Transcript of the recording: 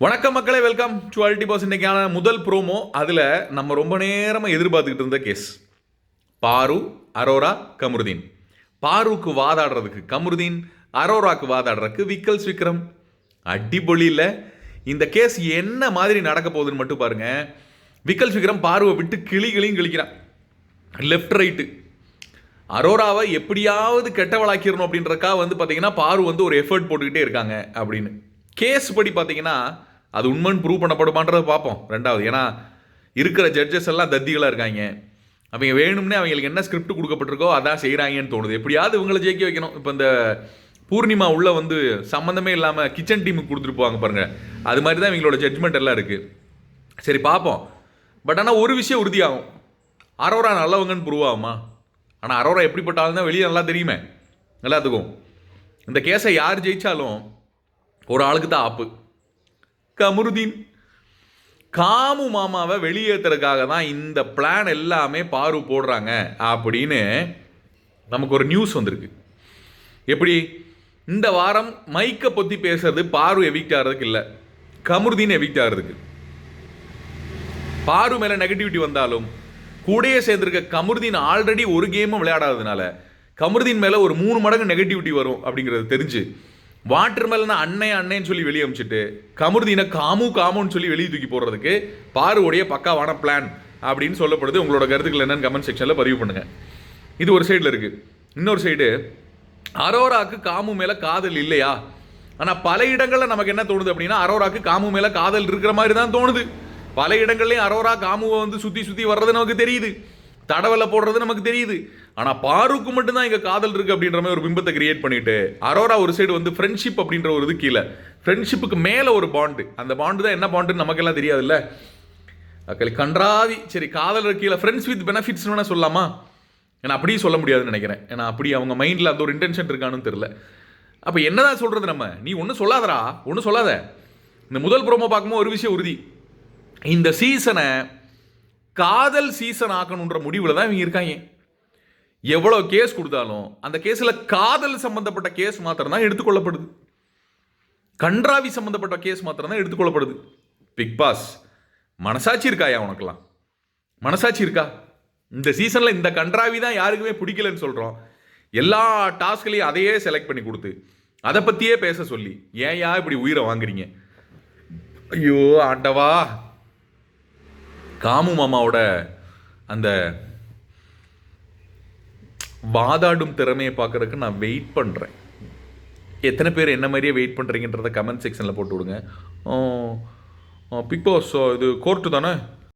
வணக்கம் மக்களே, welcome to அல்டிபாஸ். இன்னைக்கான முதல் ப்ரோமோ. அதில் நம்ம ரொம்ப நேரமாக எதிர்பார்த்துக்கிட்டு இருந்த கேஸ் பாரு, அரோரா, கமருதீன். பாருக்கு வாதாடுறதுக்கு கமருதீன், அரோராக்கு வாதாடுறதுக்கு விக்கல்ஸ் விக்ரம். அடிப்பொழி இல்லை. இந்த கேஸ் என்ன மாதிரி நடக்க போகுதுன்னு மட்டும் பாருங்க. விக்கல்ஸ் விக்ரம் பாருவை விட்டு கிளிகளையும் கிழிக்கிறான், லெஃப்ட் ரைட்டு. அரோராவை எப்படியாவது கெட்டவளாக்கிடணும் அப்படின்றக்கா பார்த்தீங்கன்னா பாரு ஒரு எஃபர்ட் போட்டுக்கிட்டே இருக்காங்க அப்படின்னு. கேஸ் படி பார்த்தீங்கன்னா அது உண்மைன்னு ப்ரூவ் பண்ணப்படுமான்றதை பார்ப்போம். ரெண்டாவது, ஏன்னா இருக்கிற ஜட்ஜஸ் எல்லாம் தத்திகளாக இருக்காங்க. அவங்க வேணும்னே அவங்களுக்கு என்ன ஸ்கிரிப்ட் கொடுக்கப்பட்டிருக்கோ அதான் செய்கிறாங்கன்னு தோணுது. எப்படியாவது இவங்களை ஜெயிக்க வைக்கணும். இப்போ இந்த பூர்ணிமா உள்ள சம்மந்தமே இல்லாமல் கிச்சன் டீமுக்கு கொடுத்துருப்பாங்க பாருங்க, அது மாதிரி தான் இவங்களோட ஜட்ஜ்மெண்ட் எல்லாம் இருக்குது. சரி பார்ப்போம். பட் ஆனால் ஒரு விஷயம் உறுதியாகும், அரோரா நல்லவங்கன்னு ப்ரூவ் ஆகுமா? ஆனால் அரோரா எப்படிப்பட்டாலும் தான் வெளியே நல்லா தெரியுமே எல்லாத்துக்கும். இந்த கேஸை யார் ஜெயித்தாலும் ஒரு ஆளுக்கு தான் ஆப்பு. கமருதீன் காமு மாமாவை வெளியேற்றுறதுக்காக தான் இந்த பிளான் எல்லாமே பாரு போடுறாங்க அப்படின்னு நமக்கு ஒரு நியூஸ் வந்திருக்கு. எப்படி இந்த வாரம் மைக்கை பற்றி பேசுறது பாரு எவிக்ட் ஆகிறதுக்கு இல்லை, கமருதீன் எவிக்ட் ஆகிறதுக்கு. பாரு மேலே நெகட்டிவிட்டி வந்தாலும் கூடயே சேர்ந்துருக்க கமருதீன் ஆல்ரெடி ஒரு கேமும் விளையாடாததுனால கமருதீன் மேலே ஒரு 3 மடங்கு நெகட்டிவிட்டி வரும் அப்படிங்கிறது தெரிஞ்சு வாட்டர் மேலனா அண்ணேன்னு சொல்லி வெளியே அமிச்சிட்டு கமருதீனை காமுன்னு சொல்லி வெளியே தூக்கி போடுறதுக்கு பாருவுடைய பக்காவான பிளான் அப்படின்னு சொல்லப்படுது. உங்களோட கருத்துக்கள் என்னன்னு கமெண்ட் செக்ஷனில் பதிவு பண்ணுங்க. இது ஒரு சைடில் இருக்கு. இன்னொரு சைடு, அரோராக்கு காமு மேலே காதல் இல்லையா? ஆனால் பல இடங்களில் நமக்கு என்ன தோணுது அப்படின்னா அரோராக்கு காமு மேலே காதல் இருக்கிற மாதிரி தான் தோணுது. பல இடங்கள்லையும் அரோரா காமுவை சுற்றி வர்றது நமக்கு தெரியுது, தடவலை போடுறது நமக்கு தெரியுது. ஆனால் பாருக்கு மட்டும்தான் இங்கே காதல் இருக்குது அப்படின்ற மாதிரி ஒரு பிம்பத்தை கிரியேட் பண்ணிட்டு அரோரா ஒரு சைடு ஃப்ரெண்ட்ஷிப் அப்படின்ற ஒரு இது கீழே, ஃப்ரெண்ட்ஷிப்புக்கு மேலே ஒரு பாண்டு. அந்த பாண்டு தான் என்ன பாண்டுன்னு நமக்கெல்லாம் தெரியாதுல்ல. கன்றாவி. சரி, காதல் கீழே ஃப்ரெண்ட்ஸ் வித் பெனிஃபிட்ஸ்னு வேணால் சொல்லலாமா? ஏன்னா அப்படியும் சொல்ல முடியாதுன்னு நினைக்கிறேன். ஏன்னா அப்படி அவங்க மைண்டில் அந்த ஒரு இன்டென்ஷன் இருக்கான்னு தெரியல. அப்போ என்னதான் சொல்கிறது நம்ம? நீ ஒன்றும் சொல்லாதடா, ஒன்றும் சொல்லாத. இந்த முதல் ப்ரோமோ பார்க்கும்போது ஒரு விஷயம் உறுதி, இந்த சீசனை காதல் சீசன் ஆக்கணுன்ற முடிவில் தான் இவங்க இருக்காங்க. எவ்வளோ கேஸ் கொடுத்தாலும் அந்த கேஸில் காதல் சம்பந்தப்பட்ட கேஸ் மாத்திரம் தான் எடுத்துக்கொள்ளப்படுது, கன்றாவி சம்பந்தப்பட்ட கேஸ் மாத்திரம் தான் எடுத்துக்கொள்ளப்படுது. பிக் பாஸ், மனசாட்சி இருக்காயா உனக்கெல்லாம்? மனசாட்சி இருக்கா? இந்த சீசனில் இந்த கன்றாவி தான் யாருக்குமே பிடிக்கலன்னு சொல்கிறோம். எல்லா டாஸ்க்லையும் அதையே செலக்ட் பண்ணி கொடுத்து அதை பற்றியே பேச சொல்லி ஏன் இப்படி உயிரை வாங்குறீங்க? ஐயோ ஆண்டவா. காமு மாமாவோட அந்த வாதாடும் திறமையை பார்க்குறதுக்கு நான் வெயிட் பண்ணுறேன். எத்தனை பேர் என்ன மாதிரியே வெயிட் பண்ணுறீங்கன்றத கமெண்ட் செக்ஷனில் போட்டு விடுங்க. பிக் பாஸ் இது கோர்ட்டு தானே,